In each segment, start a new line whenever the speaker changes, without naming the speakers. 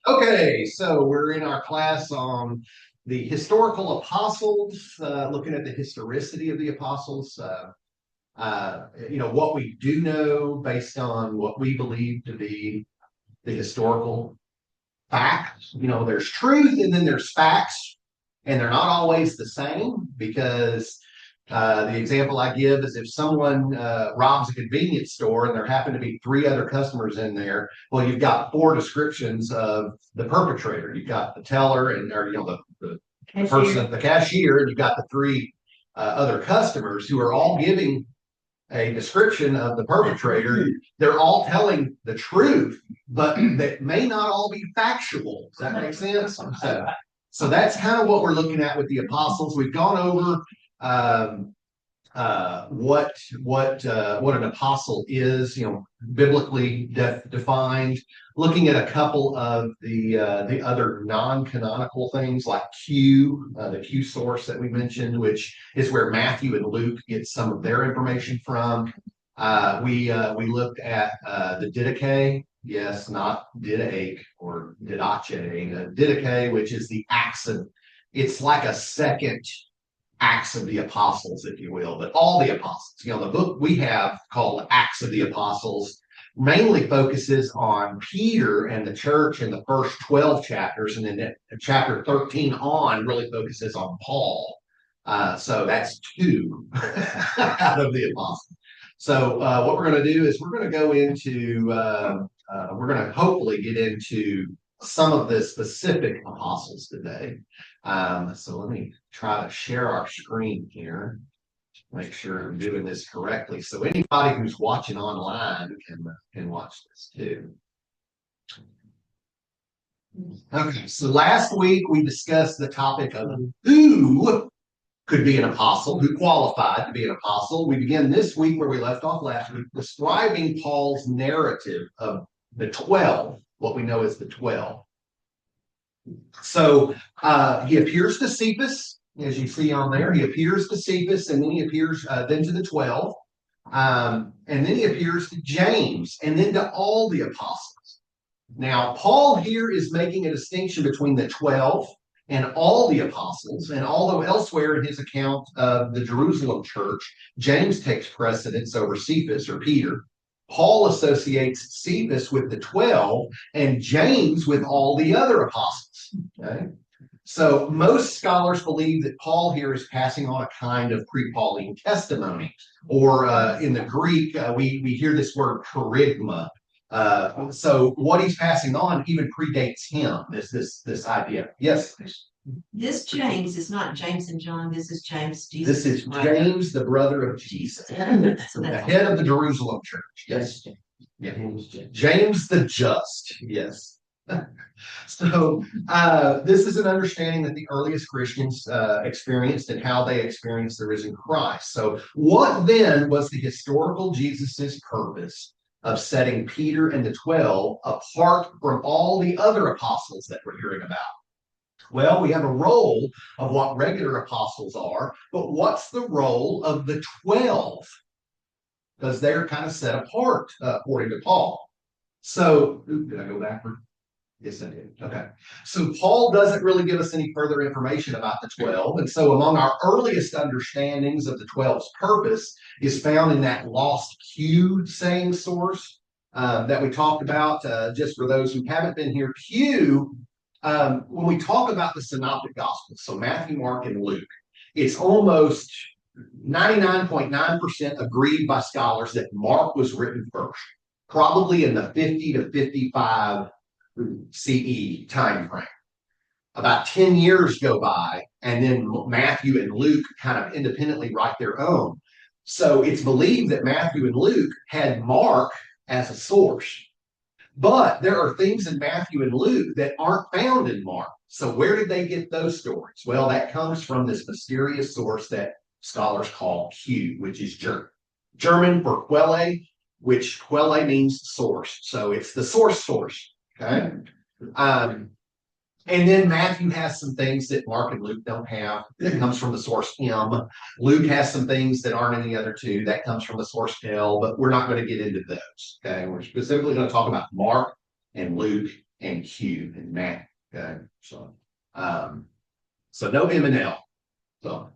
Okay, so we're in our class on the historical apostles, looking at the historicity of the apostles. What we do know based on what we believe to be the historical facts. There's truth and then there's facts, and they're not always the same because the example I give is if someone robs a convenience store and there happen to be three other customers in there, well, you've got four descriptions of the perpetrator. You've got the teller the person, the cashier, and you've got the three other customers who are all giving a description of the perpetrator. They're all telling the truth, but that may not all be factual. Does that make sense? So that's kind of what we're looking at with the apostles. We've gone over what an apostle is, biblically defined. Looking at a couple of the other non-canonical things like Q, the Q source that we mentioned, which is where Matthew and Luke get some of their information from. We looked at the Didache. Yes, not Didache or Didache. Didache, which is the Acts of. It's like a second Acts of the Apostles, if you will, but all the apostles. The book we have called Acts of the Apostles mainly focuses on Peter and the church in the first 12 chapters, and then chapter 13 on really focuses on Paul. So that's two out of the apostles. So what we're going to do is we're going to go into, we're going to hopefully get into some of the specific apostles today. So let me try to share our screen here. Make sure I'm doing this correctly. So anybody who's watching online can watch this too. Okay, so last week we discussed the topic of who could be an apostle, who qualified to be an apostle. We begin this week where we left off last week, describing Paul's narrative of the 12, what we know as the 12. So he appears to Cephas, as you see on there. He appears to Cephas, and then he appears then to the 12. And then he appears to James, and then to all the apostles. Now, Paul here is making a distinction between the 12 and all the apostles. And although elsewhere in his account of the Jerusalem church, James takes precedence over Cephas or Peter, Paul associates Cephas with the 12 and James with all the other apostles. Okay? So most scholars believe that Paul here is passing on a kind of pre-Pauline testimony, or in the Greek, we hear this word kerygma. So what he's passing on even predates him, this idea. Yes?
This James is not James and John. This is James, Jesus.
This is James, the brother of Jesus, the head of the Jerusalem church. Yes. Yeah. James the Just. Yes. So this is an understanding that the earliest Christians experienced and how they experienced the risen Christ. So what then was the historical Jesus's purpose of setting Peter and the 12 apart from all the other apostles that we're hearing about? Well, we have a role of what regular apostles are, but what's the role of the 12? Because they're kind of set apart, according to Paul. So, did I go backward? Yes, I did. Okay. So Paul doesn't really give us any further information about the 12. And so among our earliest understandings of the 12's purpose is found in that lost Q saying source that we talked about. Just for those who haven't been here, Q, when we talk about the synoptic gospels, so Matthew, Mark, and Luke, it's almost 99.9% agreed by scholars that Mark was written first, probably in the 50 to 55 CE time frame. About 10 years go by, and then Matthew and Luke kind of independently write their own. So it's believed that Matthew and Luke had Mark as a source. But there are things in Matthew and Luke that aren't found in Mark. So where did they get those stories? Well, that comes from this mysterious source that scholars call Q, which is German for Quelle, which Quelle means source. So it's the source. Okay. And then Matthew has some things that Mark and Luke don't have. That comes from the source M. Luke has some things that aren't in the other two. That comes from the source L, but we're not going to get into those. Okay. We're specifically going to talk about Mark and Luke and Q and Matthew. Okay, so no M and L. So,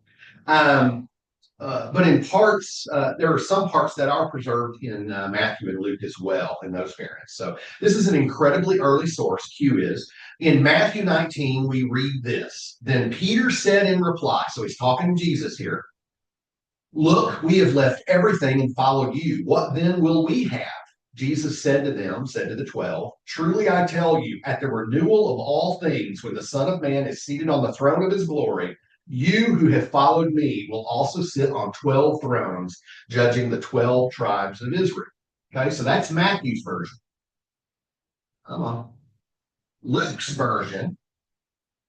but in parts, there are some parts that are preserved in Matthew and Luke as well in those variants. So this is an incredibly early source. Q is in Matthew 19. We read this. Then Peter said in reply. So he's talking to Jesus here. Look, we have left everything and followed you. What then will we have? Jesus said to them, said to the 12, truly I tell you, at the renewal of all things, when the Son of Man is seated on the throne of his glory, you who have followed me will also sit on 12 thrones, judging the 12 tribes of Israel. Okay, so that's Matthew's version. Luke's version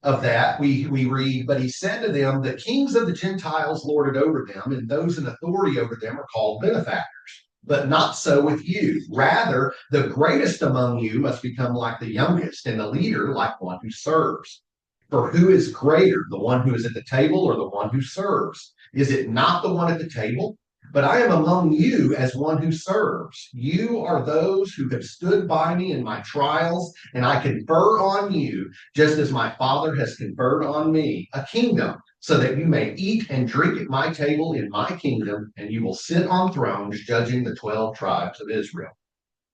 of that, we read, but he said to them, the kings of the Gentiles lord it over them, and those in authority over them are called benefactors. But not so with you. Rather, the greatest among you must become like the youngest, and the leader like one who serves. For who is greater, the one who is at the table or the one who serves? Is it not the one at the table? But I am among you as one who serves. You are those who have stood by me in my trials, and I confer on you, just as my Father has conferred on me, a kingdom, so that you may eat and drink at my table in my kingdom, and you will sit on thrones judging the 12 tribes of Israel.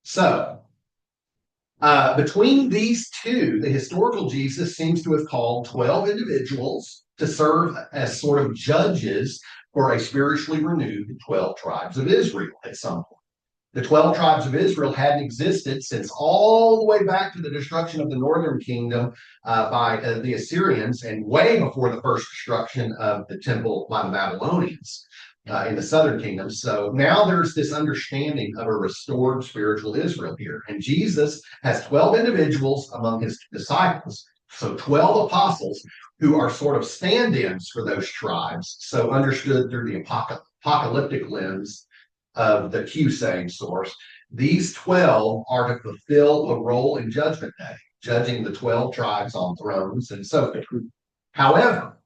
So, between these two, the historical Jesus seems to have called 12 individuals to serve as sort of judges for a spiritually renewed 12 tribes of Israel at some point. The 12 tribes of Israel hadn't existed since all the way back to the destruction of the northern kingdom by the Assyrians, and way before the first destruction of the temple by the Babylonians in the southern kingdom. So now there's this understanding of a restored spiritual Israel here. And Jesus has 12 individuals among his disciples, so 12 apostles who are sort of stand-ins for those tribes. So understood through the apocalyptic lens of the Q saying source, these 12 are to fulfill a role in Judgment Day, judging the 12 tribes on thrones and so forth. However,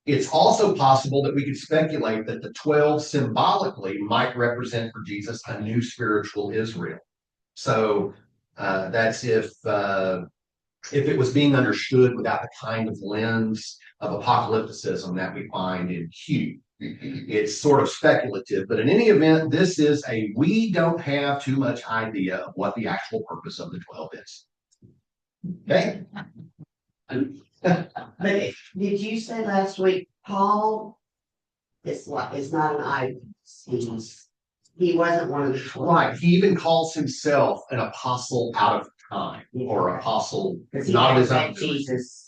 it's also possible that we could speculate that the 12 symbolically might represent for Jesus a new spiritual Israel. So that's if it was being understood without the kind of lens of apocalypticism that we find in Q. It's sort of speculative, but in any event, this is we don't have too much idea of what the actual purpose of the 12 is. Okay?
But did you say last week, Paul is not an eyewitness? He wasn't one of the 12.
Right. He even calls himself an apostle out of time, or apostle not of his own.
Jesus.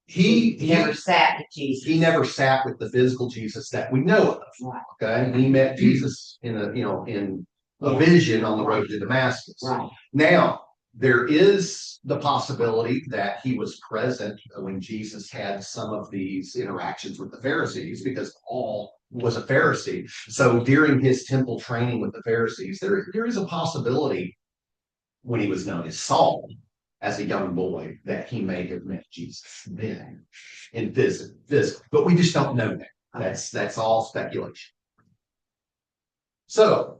He
never sat with Jesus.
He never sat with the physical Jesus that we know of.
Right.
Okay. He met Jesus in a vision on the road to Damascus.
Right.
Now, there is the possibility that he was present when Jesus had some of these interactions with the Pharisees, because Paul was a Pharisee. So during his temple training with the Pharisees, there is a possibility when he was known as Saul, as a young boy, that he may have met Jesus then in physical. But we just don't know that. That's all speculation. So,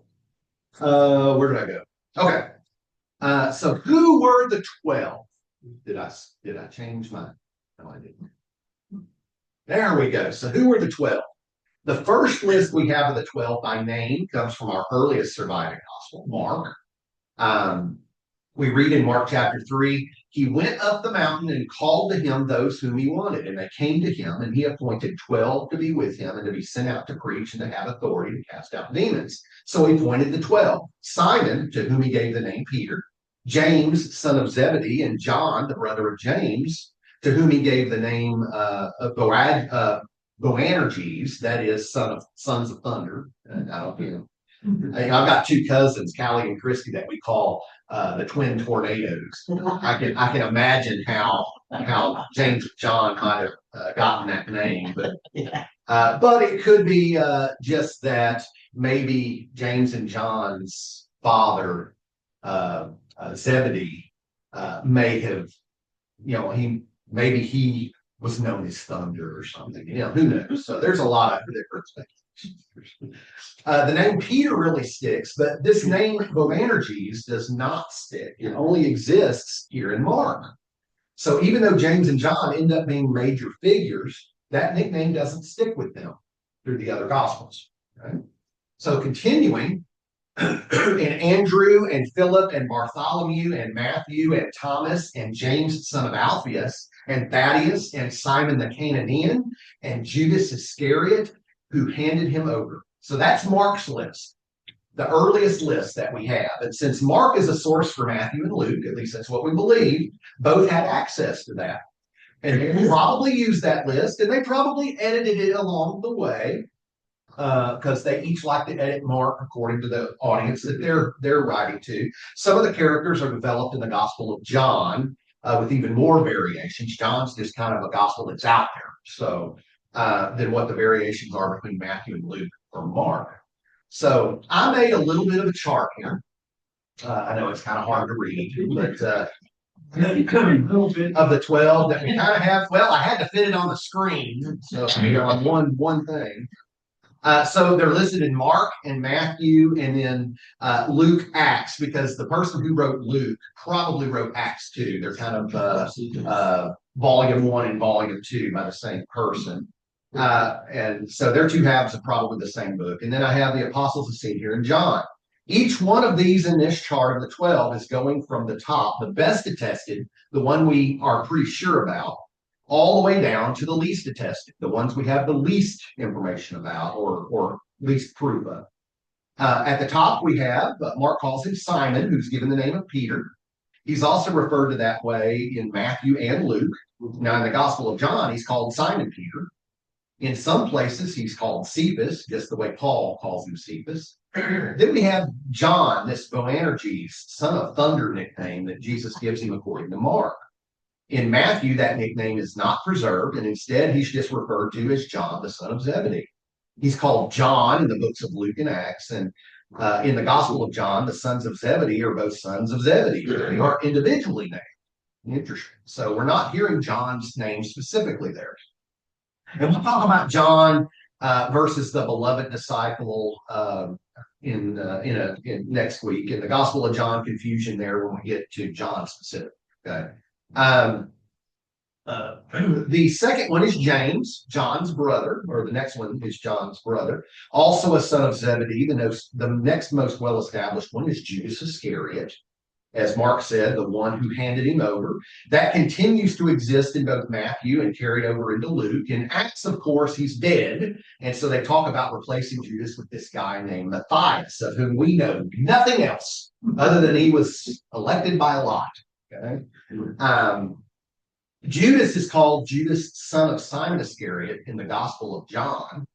where did I go? Okay. So who were the 12? Did I change mine? No, I didn't. There we go. So who were the 12? The first list we have of the 12 by name comes from our earliest surviving gospel, Mark. We read in Mark chapter 3, he went up the mountain and called to him those whom he wanted, and they came to him, and he appointed 12 to be with him and to be sent out to preach and to have authority to cast out demons. So he appointed the 12, Simon, to whom he gave the name Peter, James, son of Zebedee, and John, the brother of James, to whom he gave the name Boanerges, that is, sons of thunder. And I don't know. I've got two cousins, Callie and Christy, that we call the twin tornadoes. I can imagine how James and John might have gotten that name, but it could be just that maybe James and John's father, Zebedee, may have, he was known as Thunder or something. Who knows? So there's a lot of different things. The name Peter really sticks, but this name Boanerges does not stick. It only exists here in Mark. So even though James and John end up being major figures, that nickname doesn't stick with them through the other gospels. Right? So continuing, and Andrew and Philip and Bartholomew and Matthew and Thomas and James, son of Alphaeus, and Thaddeus and Simon the Canaanian and Judas Iscariot, who handed him over. So that's Mark's list, the earliest list that we have. And since Mark is a source for Matthew and Luke, at least that's what we believe, both had access to that. And they probably used that list, and they probably edited it along the way, because they each like to edit Mark according to the audience that they're writing to. Some of the characters are developed in the Gospel of John with even more variations. John's just kind of a gospel that's out there. So than what the variations are between Matthew and Luke or Mark. So I made a little bit of a chart here. I know it's kind of hard to read, but of the 12 that we kind of have, well, I had to fit it on the screen, so on one thing. So they're listed in Mark and Matthew and then Luke, Acts, because the person who wrote Luke probably wrote Acts too. They're kind of volume 1 and volume 2 by the same person. And so they're two halves of probably the same book. And then I have the apostles of St. here in John. Each one of these in this chart of the 12 is going from the top, the best attested, the one we are pretty sure about, all the way down to the least attested, the ones we have the least information about or least proof of. At the top, we have, Mark calls him Simon, who's given the name of Peter. He's also referred to that way in Matthew and Luke. Now, in the Gospel of John, he's called Simon Peter. In some places, he's called Cephas, just the way Paul calls him Cephas. Then we have John, this Boanerges, son of thunder nickname that Jesus gives him according to Mark. In Matthew, that nickname is not preserved, and instead he's just referred to as John, the son of Zebedee. He's called John in the books of Luke and Acts, and in the Gospel of John, the sons of Zebedee are both sons of Zebedee. They are individually named. Interesting. So we're not hearing John's name specifically there. And we'll talk about John versus the beloved disciple in next week. In the Gospel of John, confusion there when we get to John specific. Okay. The second one is James, John's brother, or the next one is John's brother, also a son of Zebedee. The next most well-established one is Judas Iscariot, as Mark said, the one who handed him over. That continues to exist in both Matthew and carried over into Luke. In Acts, of course, he's dead, and so they talk about replacing Judas with this guy named Matthias, of whom we know nothing else other than he was elected by a lot. Okay. Judas is called Judas, son of Simon Iscariot in the Gospel of John.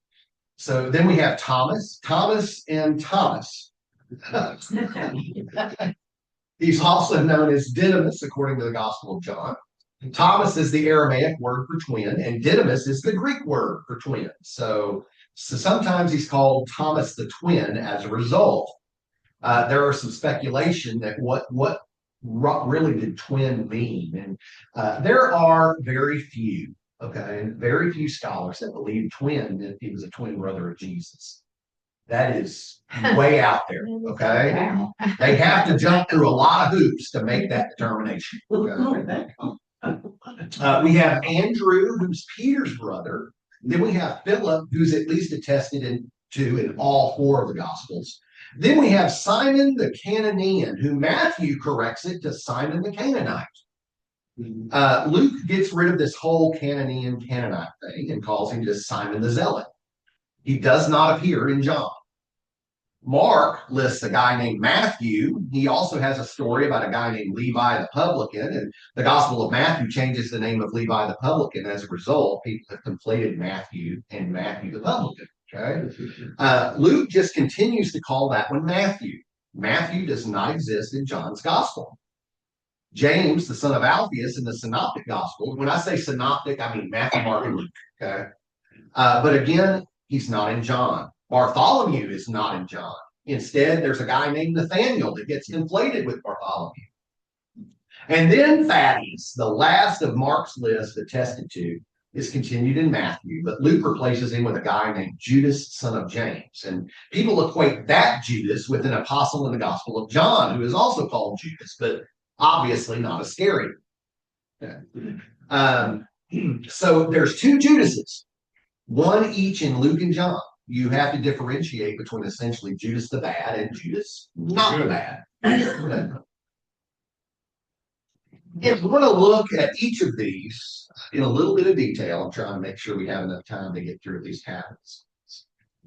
So then we have Thomas and Thomas. He's also known as Didymus, according to the Gospel of John. Thomas is the Aramaic word for twin, and Didymus is the Greek word for twin. So sometimes he's called Thomas the twin as a result. There are some speculation that what really did twin mean? And there are very few scholars that believe twin, that he was a twin brother of Jesus. That is way out there, okay? They have to jump through a lot of hoops to make that determination. Okay? We have Andrew, who's Peter's brother. Then we have Philip, who's at least attested to in all 4 of the Gospels. Then we have Simon the Canaanian, who Matthew corrects it to Simon the Canaanite. Luke gets rid of this whole Canaanian Canaanite thing and calls him just Simon the Zealot. He does not appear in John. Mark lists a guy named Matthew. He also has a story about a guy named Levi the publican, and the Gospel of Matthew changes the name of Levi the publican. As a result, people have conflated Matthew and Matthew the publican. Okay. Luke just continues to call that one Matthew. Matthew does not exist in John's Gospel. James, the son of Alphaeus, in the Synoptic Gospel. When I say Synoptic, I mean Matthew, Mark, and Luke. Okay. But again, he's not in John. Bartholomew is not in John. Instead, there's a guy named Nathaniel that gets conflated with Bartholomew. And then Thaddeus, the last of Mark's list attested to, is continued in Matthew, but Luke replaces him with a guy named Judas, son of James. And people equate that Judas with an apostle in the Gospel of John, who is also called Judas, but obviously not Iscariot. Okay. So there's two Judases, one each in Luke and John. You have to differentiate between essentially Judas the bad and Judas not the bad. If we're going to look at each of these in a little bit of detail, I'm trying to make sure we have enough time to get through at least half of this.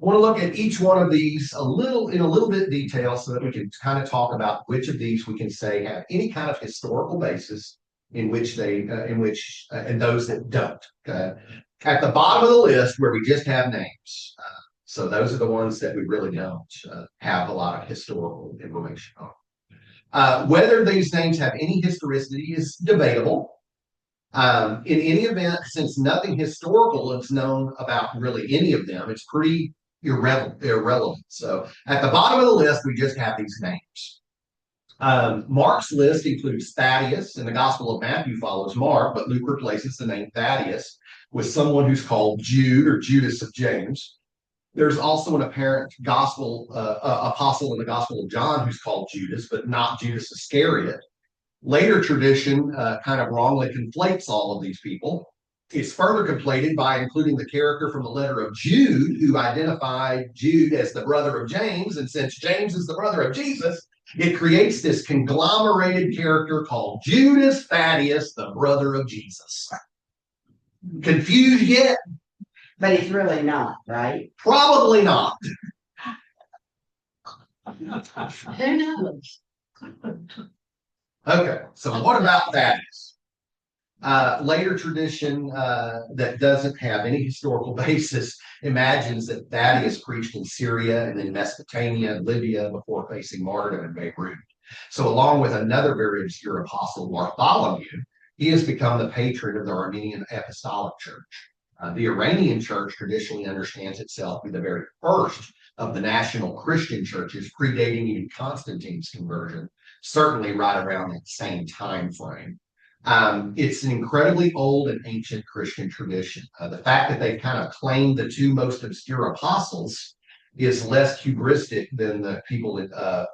I want to look at each one of these in a little bit of detail so that we can kind of talk about which of these we can say have any kind of historical basis and those that don't. Okay. At the bottom of the list where we just have names. So those are the ones that we really don't have a lot of historical information on. Whether these names have any historicity is debatable. In any event, since nothing historical is known about really any of them, it's pretty irrelevant. So at the bottom of the list, we just have these names. Mark's list includes Thaddeus, and the Gospel of Matthew follows Mark, but Luke replaces the name Thaddeus with someone who's called Jude or Judas of James. There's also an apparent apostle in the Gospel of John who's called Judas, but not Judas Iscariot. Later tradition kind of wrongly conflates all of these people. It's further conflated by including the character from the letter of Jude, who identified Jude as the brother of James. And since James is the brother of Jesus, it creates this conglomerated character called Judas Thaddeus, the brother of Jesus. Confused yet?
But he's really not, right?
Probably not.
Who knows?
Okay, so what about Thaddeus? Later tradition that doesn't have any historical basis imagines that Thaddeus preached in Syria and then Mesopotamia and Libya before facing martyrdom in Beirut. So along with another very obscure apostle, Bartholomew, he has become the patron of the Armenian Apostolic Church. The Iranian church traditionally understands itself to be the very first of the national Christian churches, predating even Constantine's conversion, certainly right around that same time frame. It's an incredibly old and ancient Christian tradition. The fact that they've kind of claimed the two most obscure apostles is less hubristic than the people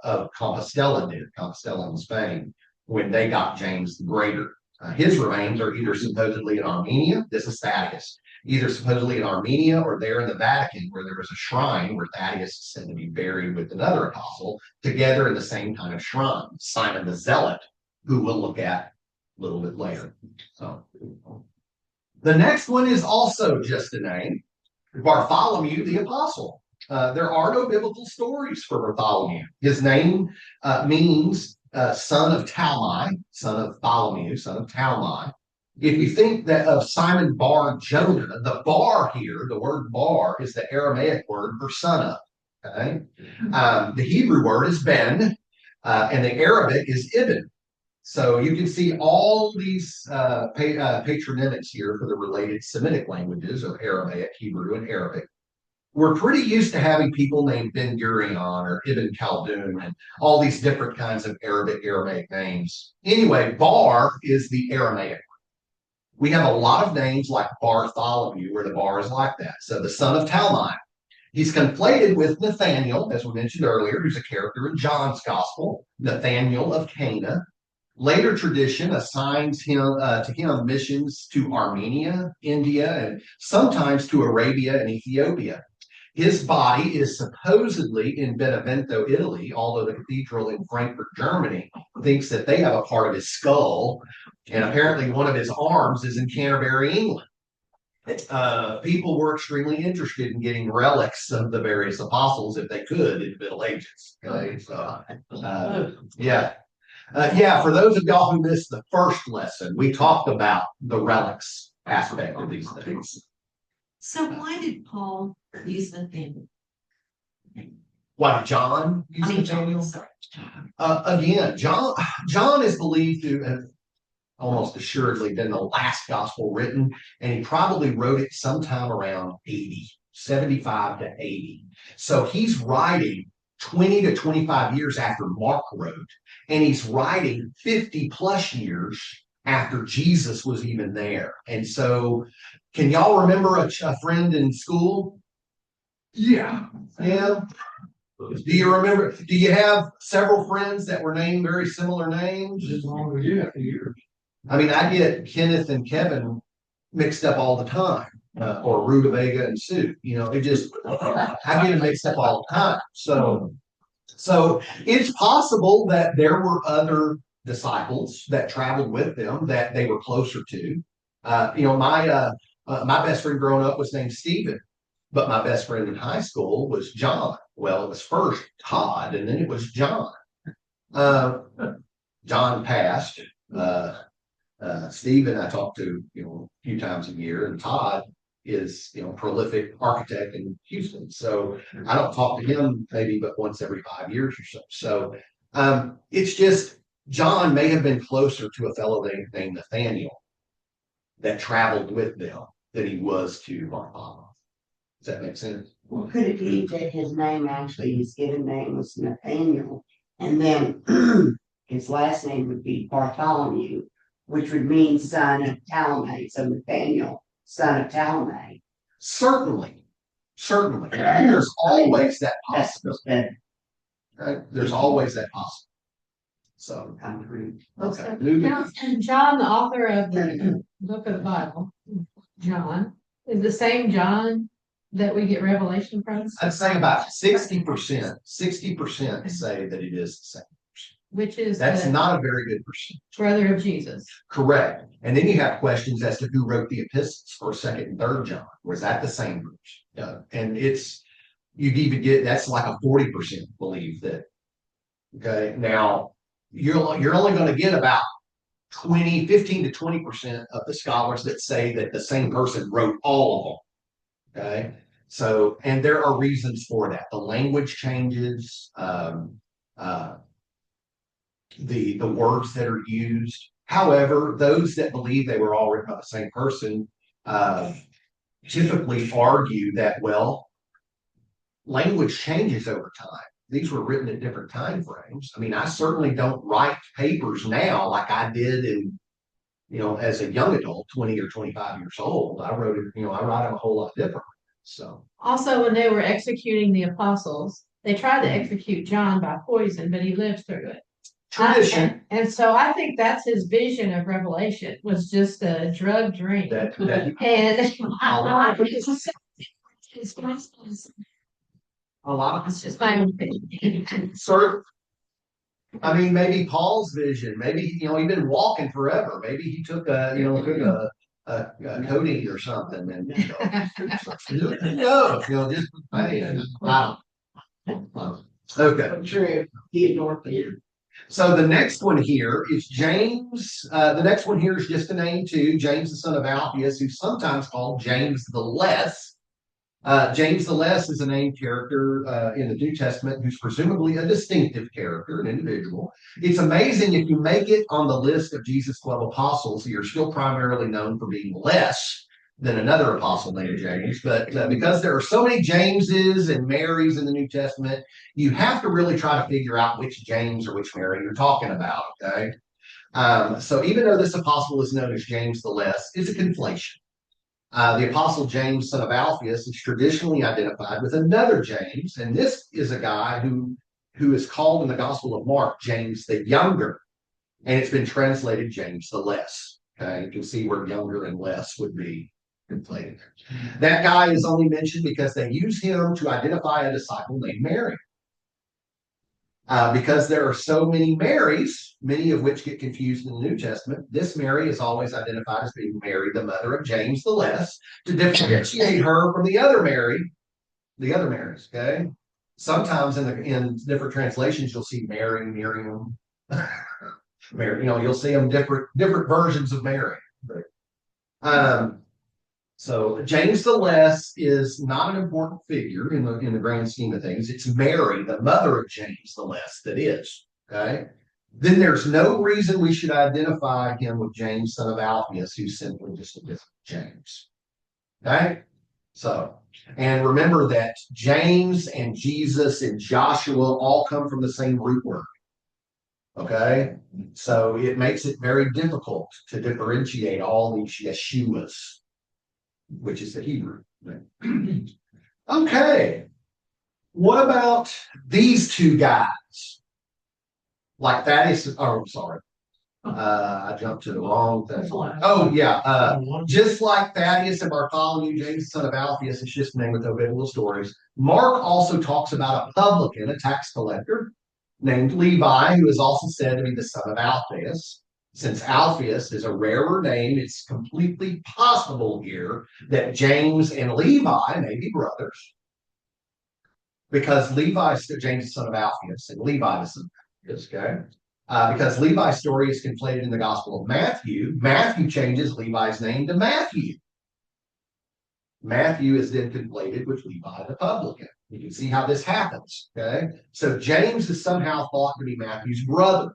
of Compostela did, Compostela in Spain, when they got James the Greater. His remains are either supposedly in Armenia, this is Thaddeus, either supposedly in Armenia or there in the Vatican, where there was a shrine where Thaddeus is said to be buried with another apostle, together in the same kind of shrine, Simon the Zealot, who we'll look at a little bit later. So, the next one is also just a name, Bartholomew the Apostle. There are no biblical stories for Bartholomew. His name means son of Talmai, son of Tholomew, son of Talmai. If you think that of Simon Bar Jonah, the bar here, the word bar is the Aramaic word for son of. Okay? The Hebrew word is ben, and the Arabic is ibn. So you can see all these patronymics here for the related Semitic languages of Aramaic, Hebrew, and Arabic. We're pretty used to having people named Ben Gurion or Ibn Khaldun and all these different kinds of Aramaic names. Anyway, Bar is the Aramaic. We have a lot of names like Bartholomew, where the bar is like that. So the son of Talmai. He's conflated with Nathaniel, as we mentioned earlier, who's a character in John's Gospel, Nathaniel of Cana. Later tradition assigns him missions to Armenia, India, and sometimes to Arabia and Ethiopia. His body is supposedly in Benevento, Italy, although the cathedral in Frankfurt, Germany, thinks that they have a part of his skull, and apparently one of his arms is in Canterbury, England. People were extremely interested in getting relics of the various apostles, if they could, in the Middle Ages. Okay, so for those of y'all who missed the first lesson, we talked about the relics aspect of these things.
So why did Paul use Nathaniel?
Why did John use Nathaniel?
Sorry.
Again, John is believed to have almost assuredly been the last gospel written, and he probably wrote it sometime around 80, 75 to 80. So he's writing 20 to 25 years after Mark wrote, and he's writing 50 plus years after Jesus was even there. And so, can y'all remember a friend in school?
Yeah.
Yeah. Do you remember? Do you have several friends that were named very similar names?
As long as you have years.
I mean, I get Kenneth and Kevin mixed up all the time, or Rutabaga and Sue. You know, I get them mixed up all the time. So it's possible that there were other disciples that traveled with them that they were closer to. My best friend growing up was named Stephen, but my best friend in high school was John. Well, it was first Todd, and then it was John. John passed. Stephen I talk to, a few times a year, and Todd is, prolific architect in Houston. So I don't talk to him maybe but once every 5 years or so. So it's just John may have been closer to a fellow named Nathaniel that traveled with them than he was to Bartholomew. Does that make sense?
Well, could it be that his name actually, his given name was Nathaniel, and then his last name would be Bartholomew, which would mean son of Talmai, so Nathaniel, son of Talmai.
Certainly. There's always that
That's
possibility.
the
Right? There's always that possibility. So,
concrete.
okay.
Now, and John, the author of the book of the Bible, John, is the same John that we get Revelation from,
I'd say about 60% say that it is the same.
which is
That's
the
not a very good percent.
brother of Jesus.
Correct. And then you have questions as to who wrote the epistles for 2nd and 3rd John. Was that the same group? Yeah. And you'd even get, that's like a 40% believe that. Okay. Now you're only going to get about 15 to 20% of the scholars that say that the same person wrote all of them. Okay. So, and there are reasons for that. The language changes, the words that are used. However, those that believe they were all written by the same person typically argue that, well, language changes over time. These were written at different time frames. I mean, I certainly don't write papers now like I did as a young adult, 20 or 25 years old. I wrote it, I write them a whole lot differently. So
Also, when they were executing the apostles, they tried to execute John by poison, but he lived through it.
tradition
And so I think that's his vision of Revelation, was just a drug drink.
that
And
a lot of
it's just my own opinion.
sort of, I mean, maybe Paul's vision, maybe, he'd been walking forever. Maybe he took a codeine or something and, just, wow. Okay.
True. He ignored me.
So the next one here is James. The next one here is just a name too, James, the son of Alphaeus, who's sometimes called James the Less. James the Less is a named character in the New Testament who's presumably a distinctive character, an individual. It's amazing if you make it on the list of Jesus' 12 apostles, you're still primarily known for being less than another apostle named James. But because there are so many Jameses and Marys in the New Testament, you have to really try to figure out which James or which Mary you're talking about, okay? So even though this apostle is known as James the Less, it's a conflation. The apostle James, son of Alphaeus, is traditionally identified with another James, and this is a guy who is called in the Gospel of Mark James the Younger, and it's been translated James the Less. Okay, you can see where younger and less would be conflated. That guy is only mentioned because they use him to identify a disciple named Mary. Because there are so many Marys, many of which get confused in the New Testament, this Mary is always identified as being Mary, the mother of James the Less, to differentiate her from the other Marys, okay? Sometimes in different translations, you'll see Mary, Miriam, Mary, you'll see them different versions of Mary. So James the Less is not an important figure in the grand scheme of things. It's Mary, the mother of James the Less, that is. Okay. Then there's no reason we should identify him with James, son of Alphaeus, who's simply just a different James. Okay. So, and remember that James and Jesus and Joshua all come from the same root word. Okay, so it makes it very difficult to differentiate all these Yeshuas, which is the Hebrew. Name. Okay, what about these two guys? Like Thaddeus, oh, I'm sorry. I jumped to the wrong thing. Oh, yeah, just like Thaddeus and Bartholomew, James, son of Alphaeus, it's just a name with no biblical stories. Mark also talks about a publican, a tax collector, named Levi, who is also said to be the son of Alphaeus. Since Alphaeus is a rarer name, it's completely possible here that James and Levi may be brothers. Because Levi is James, the son of Alphaeus, and Levi is son of Alphaeus, okay? Because Levi's story is conflated in the Gospel of Matthew. Matthew changes Levi's name to Matthew. Matthew is then conflated with Levi the publican. You can see how this happens, okay? So James is somehow thought to be Matthew's brother.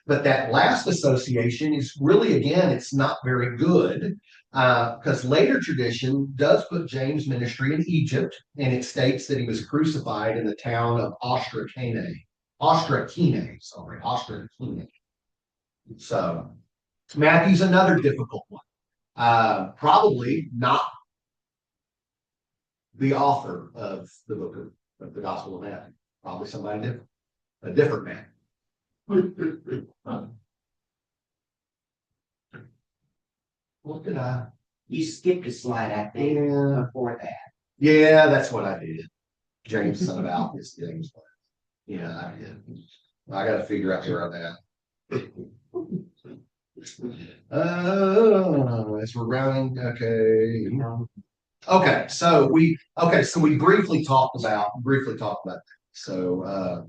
But that last association is really, again, it's not very good because later tradition does put James' ministry in Egypt, and it states that he was crucified in the town of Ostrakene. So Matthew's another difficult one. Probably not the author of the book of the Gospel of Matthew. Probably somebody different, a different man. What did I?
You skipped a slide, I think, before that.
Yeah, that's what I did. James, son of Alphaeus, James. Yeah, I did. I got to figure out where I'm at. As we're rounding, okay. Okay, so we briefly talked about that. So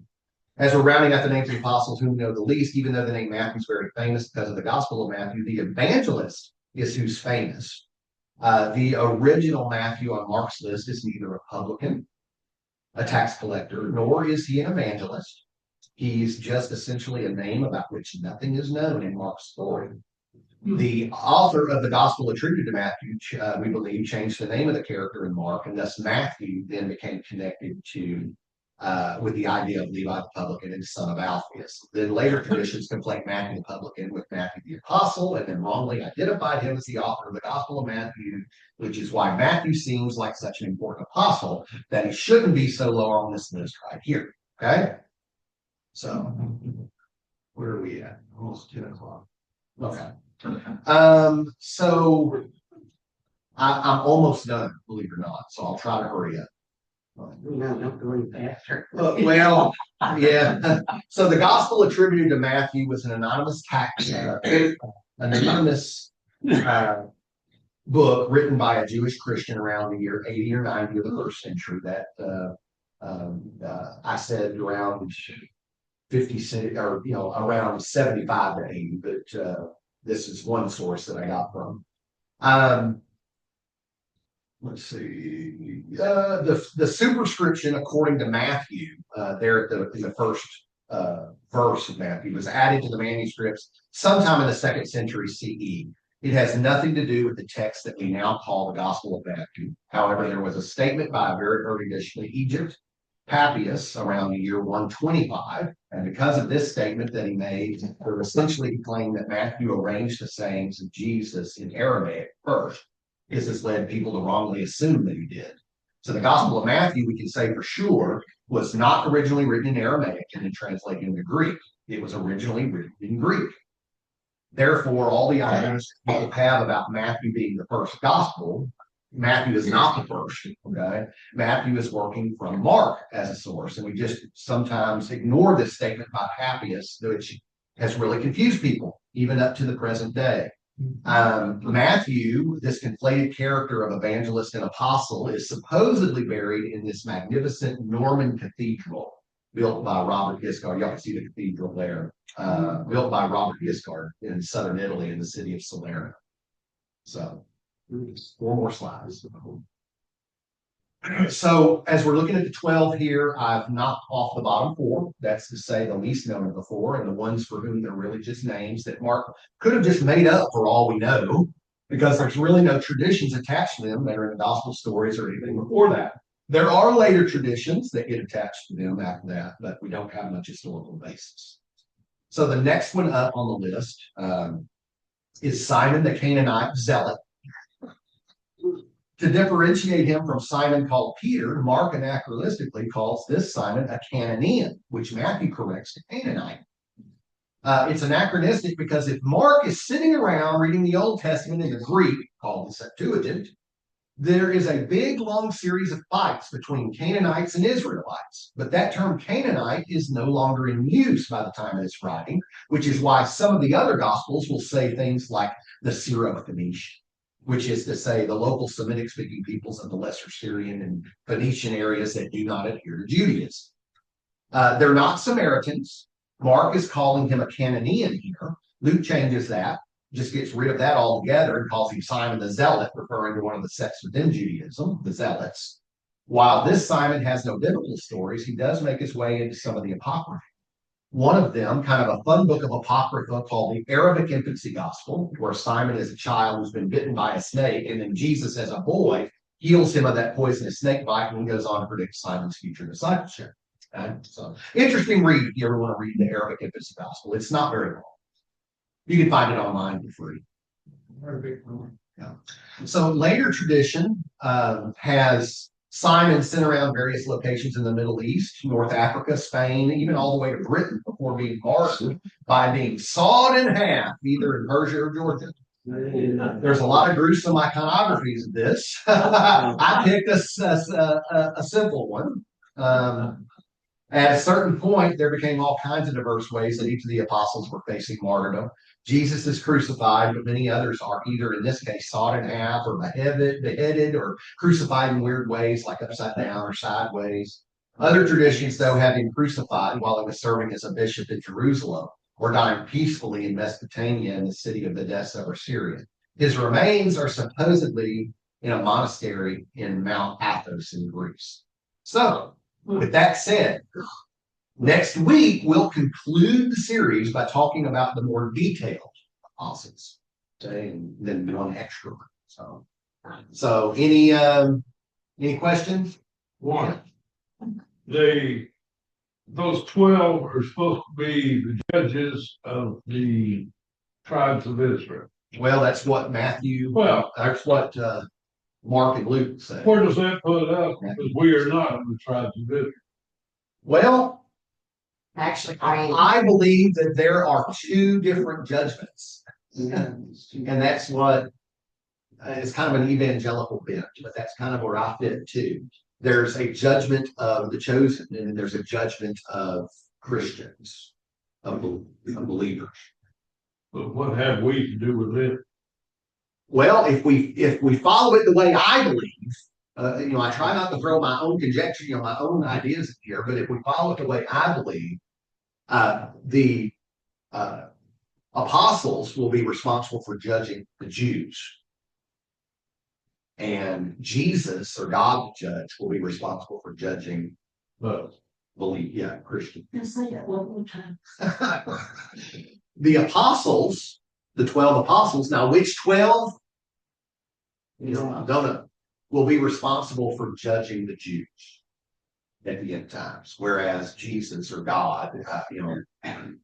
as we're rounding out the names of the apostles whom we know the least, even though the name Matthew is very famous because of the Gospel of Matthew, the evangelist is who's famous. The original Matthew on Mark's list is neither a publican, a tax collector, nor is he an evangelist. He's just essentially a name about which nothing is known in Mark's story. The author of the gospel attributed to Matthew, we believe, changed the name of the character in Mark, and thus Matthew then became connected to with the idea of Levi the publican and son of Alphaeus. Then later traditions conflate Matthew the publican with Matthew the apostle, and then wrongly identified him as the author of the Gospel of Matthew, which is why Matthew seems like such an important apostle that he shouldn't be so low on this list right here. Okay, so where are we at? Almost 10 o'clock. Okay. So I'm almost done, believe it or not. So I'll try to hurry up.
No, not going faster.
Well, yeah. So the gospel attributed to Matthew was an anonymous book written by a Jewish Christian around the year 80 or 90 of the first century. That I said around 50 or around 75 to 80, but this is one source that I got from. Let's see. The superscription, according to Matthew, there in the first verse of Matthew, was added to the manuscripts sometime in the 2nd century CE. It has nothing to do with the text that we now call the Gospel of Matthew. However, there was a statement by a very early edition of Egypt, Papias, around the year 125, and because of this statement that he made, or essentially he claimed that Matthew arranged the sayings of Jesus in Aramaic first. This has led people to wrongly assume that he did. So the Gospel of Matthew, we can say for sure, was not originally written in Aramaic and then translated into Greek. It was originally written in Greek. Therefore, all the ideas people have about Matthew being the first gospel, Matthew is not the first, okay? Matthew is working from Mark as a source, and we just sometimes ignore this statement by Papias, which has really confused people, even up to the present day. Matthew, this conflated character of evangelist and apostle, is supposedly buried in this magnificent Norman cathedral built by Robert Guiscard. Y'all can see the cathedral there, built by Robert Guiscard in southern Italy in the city of Salerno. So, 4 more slides. So, as we're looking at the 12 here, I've knocked off the bottom 4. That's to say the least known of the 4, and the ones for whom they're really just names that Mark could have just made up for all we know, because there's really no traditions attached to them that are in the gospel stories or anything before that. There are later traditions that get attached to them after that, but we don't have much historical basis. So the next one up on the list is Simon the Canaanite zealot. To differentiate him from Simon called Peter, Mark anachronistically calls this Simon a Cananean, which Matthew corrects to Canaanite. It's anachronistic because if Mark is sitting around reading the Old Testament in the Greek, called the Septuagint, there is a big, long series of fights between Canaanites and Israelites. But that term Canaanite is no longer in use by the time of this writing, which is why some of the other Gospels will say things like the Syro-Phoenician, which is to say the local Semitic-speaking peoples of the Lesser Syrian and Phoenician areas that do not adhere to Judaism. They're not Samaritans. Mark is calling him a Cananean here. Luke changes that, just gets rid of that altogether and calls him Simon the Zealot, referring to one of the sects within Judaism, the Zealots. While this Simon has no biblical stories, he does make his way into some of the Apocrypha. One of them, kind of a fun book of Apocrypha called the Arabic Infancy Gospel, where Simon is a child who's been bitten by a snake, and then Jesus, as a boy, heals him of that poisonous snake bite and goes on to predict Simon's future discipleship. Okay? So, interesting read if you ever want to read the Arabic Infancy Gospel. It's not very long. You can find it online for free. Yeah. So later tradition has Simon sent around various locations in the Middle East, North Africa, Spain, even all the way to Britain before being martyred by being sawed in half, either in Persia or Georgia. There's a lot of gruesome iconographies of this. I picked a simple one. At a certain point, there became all kinds of diverse ways that each of the apostles were facing martyrdom. Jesus is crucified, but many others are either, in this case, sawed in half or beheaded or crucified in weird ways, like upside down or sideways. Other traditions, though, have him crucified while he was serving as a bishop in Jerusalem or dying peacefully in Mesopotamia in the city of Edessa or Syria. His remains are supposedly in a monastery in Mount Athos in Greece. So, with that said, next week we'll conclude the series by talking about the more detailed apostles, okay, and then one extra one. So any questions?
One, those 12 are supposed to be the judges of the tribes of Israel.
Well, that's what Matthew.
Well,
that's what Mark and Luke say.
Where does that put us? Because we are not in the tribes of Israel.
Well,
Actually,
I believe that there are two different judgments, and that's what it's kind of an evangelical bent, but that's kind of where I fit too. There's a judgment of the chosen, and there's a judgment of Christians, of believers.
But what have we to do with it?
Well, if we follow it the way I believe, I try not to throw my own conjecture, my own ideas in here, but if we follow it the way I believe, the apostles will be responsible for judging the Jews. And Jesus, or God the judge, will be responsible for judging Christians.
Say that one more time.
The apostles, the 12 apostles, now which 12? Don't know. Will be responsible for judging the Jews at the end times, whereas Jesus or God,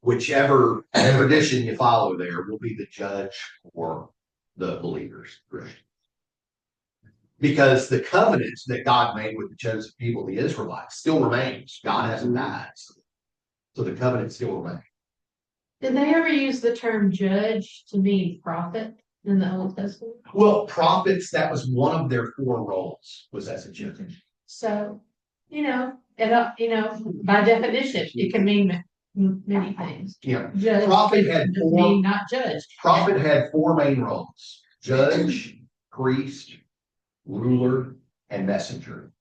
whichever tradition you follow there, will be the judge for the believers, Christians. Because the covenant that God made with the chosen people, the Israelites, still remains. God hasn't died, so the covenant still remains.
Did they ever use the term judge to mean prophet in the Old Testament?
Well, prophets, that was one of their 4 roles, was as a judge.
So, by definition, it can mean many things.
Yeah.
Judge
Prophet had
doesn't
4.
mean not judge.
Prophet had 4 main roles: judge, priest, ruler, and messenger.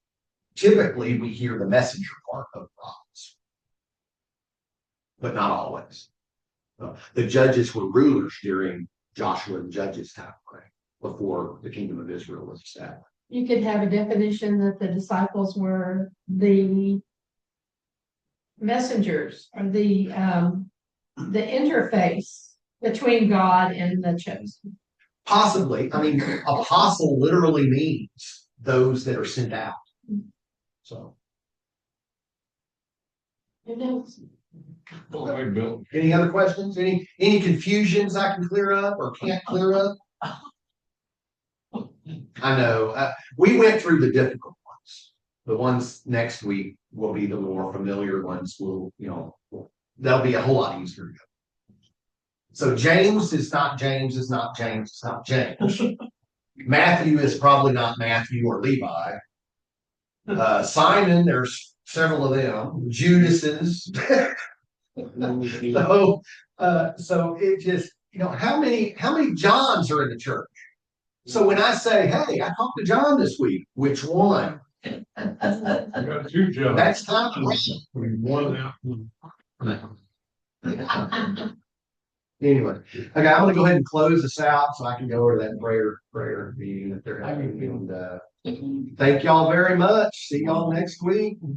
Typically, we hear the messenger part of prophets, but not always. The judges were rulers during Joshua and Judges' time frame, before the kingdom of Israel was established.
You could have a definition that the disciples were the messengers or the interface between God and the chosen.
Possibly. I mean, apostle literally means those that are sent out. So.
Who knows?
Go ahead, Bill.
Any other questions? Any confusions I can clear up or can't clear up? I know, we went through the difficult ones. The ones next week will be the more familiar ones. They'll be a whole lot easier to go. So James is not James, is not James, is not James. Matthew is probably not Matthew or Levi. Simon, there's several of them. Judas's. So it just, how many Johns are in the church? So when I say, hey, I talked to John this week, which one?
You got two jobs.
That's time.
One out.
Anyway, okay, I'm gonna go ahead and close this out so I can go over that prayer meeting that they're having. And thank y'all very much. See y'all next week.